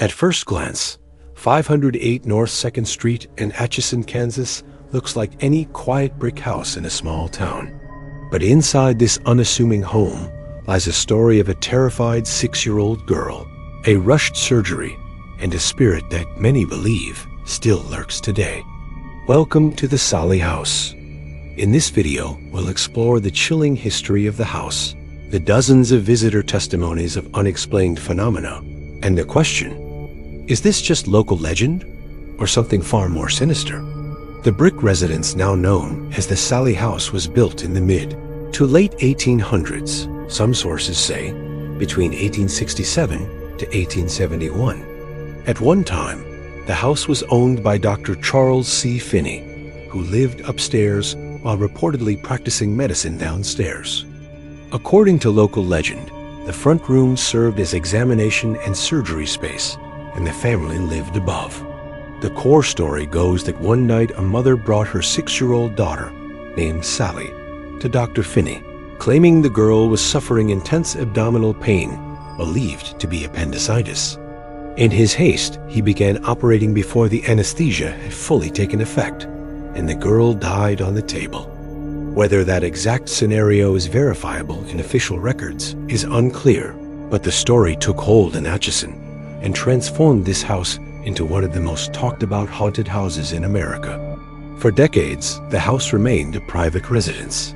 At first glance, 508 North 2nd Street in Atchison, Kansas looks like any quiet brick house in a small town. But inside this unassuming home lies a story of a terrified 6-year-old girl, a rushed surgery, and a spirit that many believe still lurks today. Welcome to the Sallie House. In this video, we'll explore the chilling history of the house, the dozens of visitor testimonies of unexplained phenomena, and the question, is this just local legend or something far more sinister? The brick residence now known as the Sallie House was built in the mid to late 1800s, some sources say between 1867 to 1871. At one time, the house was owned by Dr. Charles C. Finney, who lived upstairs while reportedly practicing medicine downstairs. According to local legend, the front room served as examination and surgery space, and the family lived above. The core story goes that one night a mother brought her 6-year-old daughter, named Sallie, to Dr. Finney, claiming the girl was suffering intense abdominal pain, believed to be appendicitis. In his haste, he began operating before the anesthesia had fully taken effect, and the girl died on the table. Whether that exact scenario is verifiable in official records is unclear, but the story took hold in Atchison and transformed this house into one of the most talked about haunted houses in America. For decades, the house remained a private residence.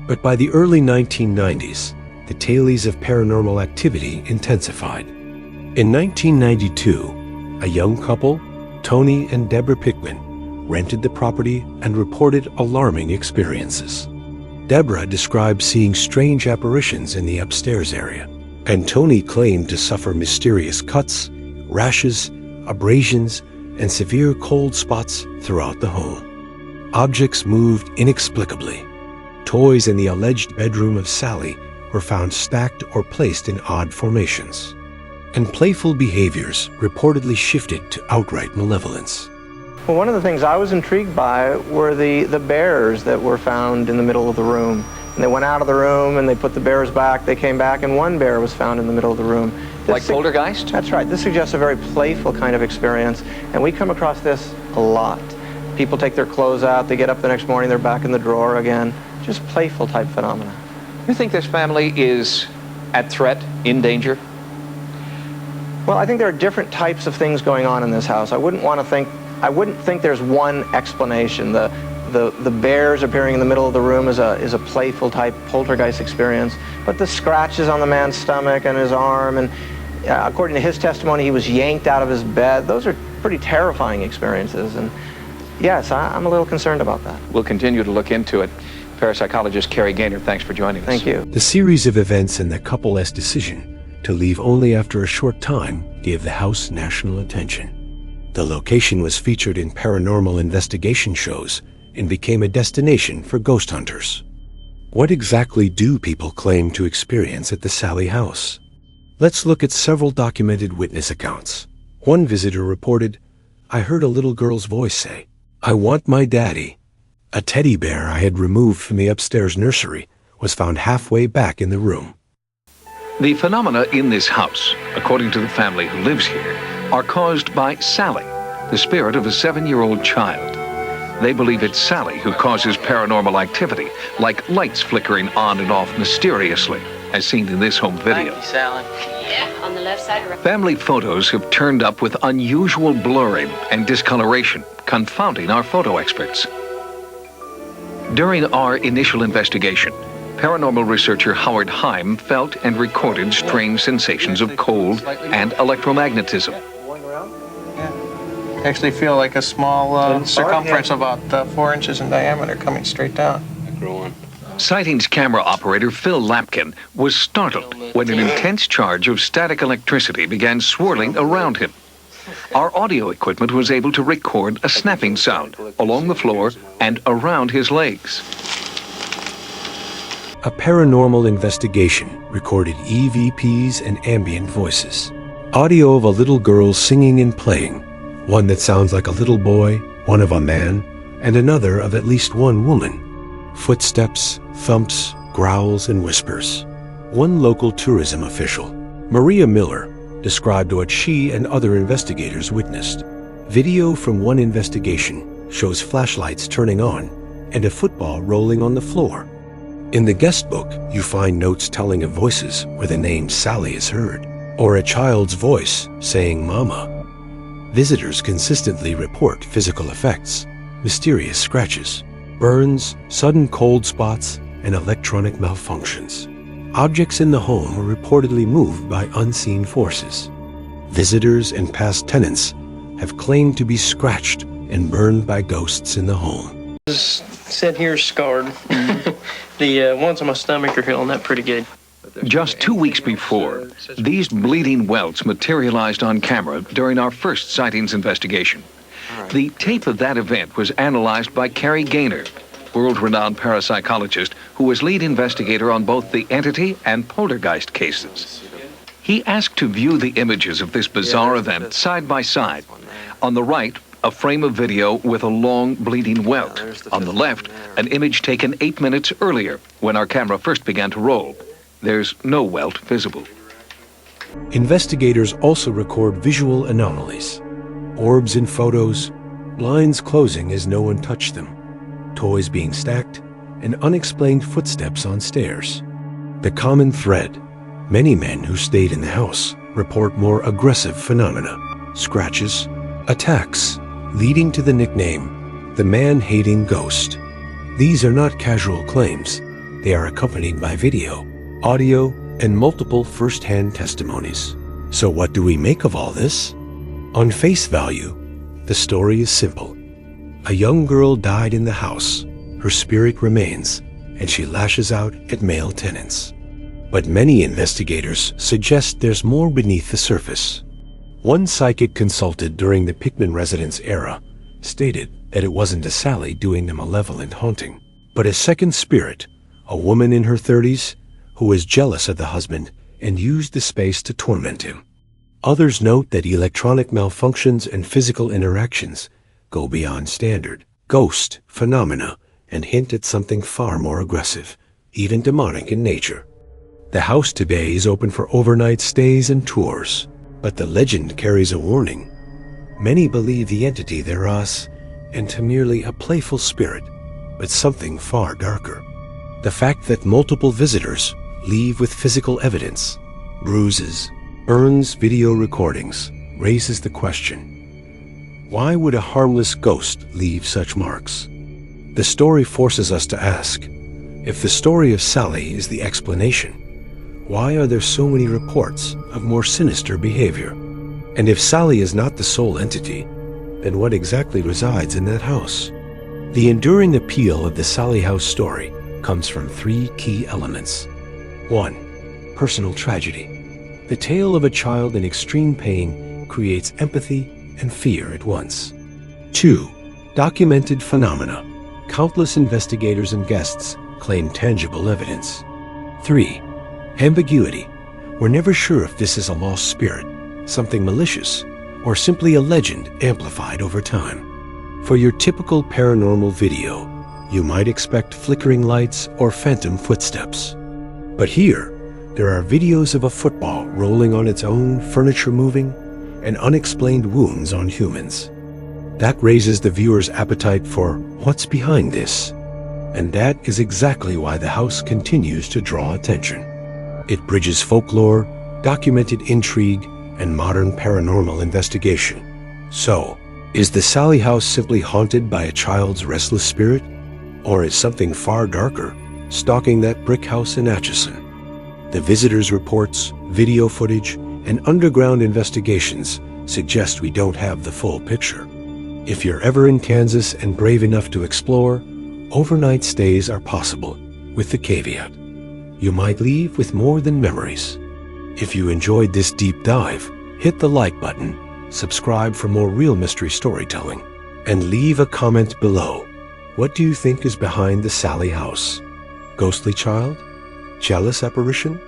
But by the early 1990s, the tales of paranormal activity intensified. In 1992, a young couple, Tony and Deborah Pickman, rented the property and reported alarming experiences. Deborah described seeing strange apparitions in the upstairs area, and Tony claimed to suffer mysterious cuts, rashes, abrasions, and severe cold spots throughout the home. Objects moved inexplicably. Toys in the alleged bedroom of Sallie were found stacked or placed in odd formations, and playful behaviors reportedly shifted to outright malevolence. Well, one of the things I was intrigued by were the bears that were found in the middle of the room. And they went out of the room and they put the bears back. They came back and one bear was found in the middle of the room. Like poltergeist? That's right. This suggests a very playful kind of experience. And we come across this a lot. People take their clothes out, they get up the next morning, they're back in the drawer again. Just playful type phenomena. You think this family is at threat, in danger? Well, I think there are different types of things going on in this house. I wouldn't think there's one explanation. The bears appearing in the middle of the room is a playful type poltergeist experience, but the scratches on the man's stomach and his arm, and according to his testimony, he was yanked out of his bed. Those are pretty terrifying experiences, and yes, I'm a little concerned about that. We'll continue to look into it. Parapsychologist Carrie Gaynor, thanks for joining us. Thank you. The series of events and the couple's decision to leave only after a short time gave the house national attention. The location was featured in paranormal investigation shows and became a destination for ghost hunters. What exactly do people claim to experience at the Sallie House? Let's look at several documented witness accounts. One visitor reported, "I heard a little girl's voice say, 'I want my daddy.' A teddy bear I had removed from the upstairs nursery was found halfway back in the room." The phenomena in this house, according to the family who lives here, are caused by Sallie, the spirit of a 7-year-old child. They believe it's Sallie who causes paranormal activity, like lights flickering on and off mysteriously, as seen in this home video. Thank you, Sallie. Yeah, on the left side. Family photos have turned up with unusual blurring and discoloration, confounding our photo experts. During our initial investigation, paranormal researcher Howard Heim felt and recorded strange sensations of cold and electromagnetism. Actually feel like a small circumference about 4 inches in diameter coming straight down. Sightings camera operator Phil Lapkin was startled when an intense charge of static electricity began swirling around him. Our audio equipment was able to record a snapping sound along the floor and around his legs. A paranormal investigation recorded EVPs and ambient voices. Audio of a little girl singing and playing, one that sounds like a little boy, one of a man, and another of at least one woman. Footsteps, thumps, growls, and whispers. One local tourism official, Maria Miller, described what she and other investigators witnessed. Video from one investigation shows flashlights turning on and a football rolling on the floor. In the guest book, you find notes telling of voices where the name Sallie is heard, or a child's voice saying "Mama." Visitors consistently report physical effects, mysterious scratches, burns, sudden cold spots, and electronic malfunctions. Objects in the home were reportedly moved by unseen forces. Visitors and past tenants have claimed to be scratched and burned by ghosts in the home. This set here is scarred. The ones on my stomach are healing up pretty good. Just 2 weeks before, these bleeding welts materialized on camera during our first sightings investigation. The tape of that event was analyzed by Carrie Gaynor, world-renowned parapsychologist who was lead investigator on both the entity and poltergeist cases. He asked to view the images of this bizarre event side by side. On the right, a frame of video with a long bleeding welt. On the left, an image taken 8 minutes earlier when our camera first began to roll. There's no welt visible. Investigators also record visual anomalies. Orbs in photos, blinds closing as no one touched them, toys being stacked, and unexplained footsteps on stairs. The common thread: many men who stayed in the house report more aggressive phenomena, scratches, attacks, leading to the nickname, the man-hating ghost. These are not casual claims. They are accompanied by video, audio, and multiple first-hand testimonies. So what do we make of all this? On face value, the story is simple. A young girl died in the house. Her spirit remains, and she lashes out at male tenants. But many investigators suggest there's more beneath the surface. One psychic consulted during the Pickman residence era stated that it wasn't a Sallie doing the malevolent haunting, but a second spirit, a woman in her 30s, who was jealous of the husband and used the space to torment him. Others note that electronic malfunctions and physical interactions go beyond standard ghost phenomena and hint at something far more aggressive, even demonic in nature. The house today is open for overnight stays and tours, but the legend carries a warning. Many believe the entity there is into merely a playful spirit, but something far darker. The fact that multiple visitors leave with physical evidence, bruises, burns, video recordings, raises the question: why would a harmless ghost leave such marks? The story forces us to ask, if the story of Sallie is the explanation, why are there so many reports of more sinister behavior? And if Sallie is not the sole entity, then what exactly resides in that house? The enduring appeal of the Sallie House story comes from 3 key elements. 1. Personal tragedy. The tale of a child in extreme pain creates empathy and fear at once. 2. Documented phenomena. Countless investigators and guests claim tangible evidence. 3. Ambiguity. We're never sure if this is a lost spirit, something malicious, or simply a legend amplified over time. For your typical paranormal video, you might expect flickering lights or phantom footsteps. But here, there are videos of a football rolling on its own, furniture moving, and unexplained wounds on humans. That raises the viewer's appetite for what's behind this. And that is exactly why the house continues to draw attention. It bridges folklore, documented intrigue, and modern paranormal investigation. So, is the Sallie House simply haunted by a child's restless spirit? Or is something far darker stalking that brick house in Atchison? The visitors' reports, video footage, and underground investigations suggest we don't have the full picture. If you're ever in Kansas and brave enough to explore, overnight stays are possible, with the caveat: you might leave with more than memories. If you enjoyed this deep dive, hit the like button, subscribe for more real mystery storytelling, and leave a comment below. What do you think is behind the Sallie House? Ghostly child? Jealous apparition?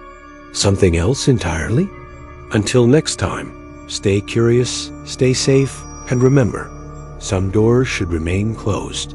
Something else entirely? Until next time, stay curious, stay safe, and remember, some doors should remain closed.